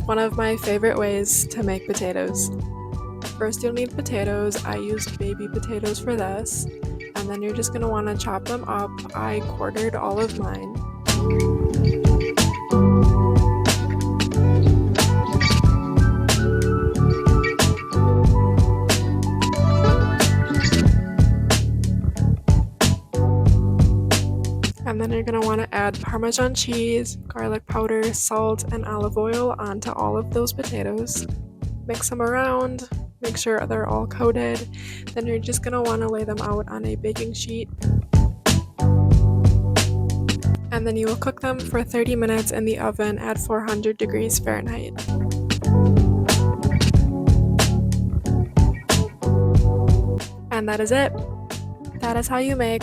one of my favorite ways to make potatoes. First, you'll need potatoes. I used baby potatoes for this. And then you're just going to want to chop them up. I quartered all of mine. And then you're going to want to add Parmesan cheese, garlic powder, salt, and olive oil onto all of those potatoes. Mix them around, make sure they're all coated. Then you're just going to want to lay them out on a baking sheet. And then you will cook them for 30 minutes in the oven at 400 degrees Fahrenheit. And that is it. That is how you make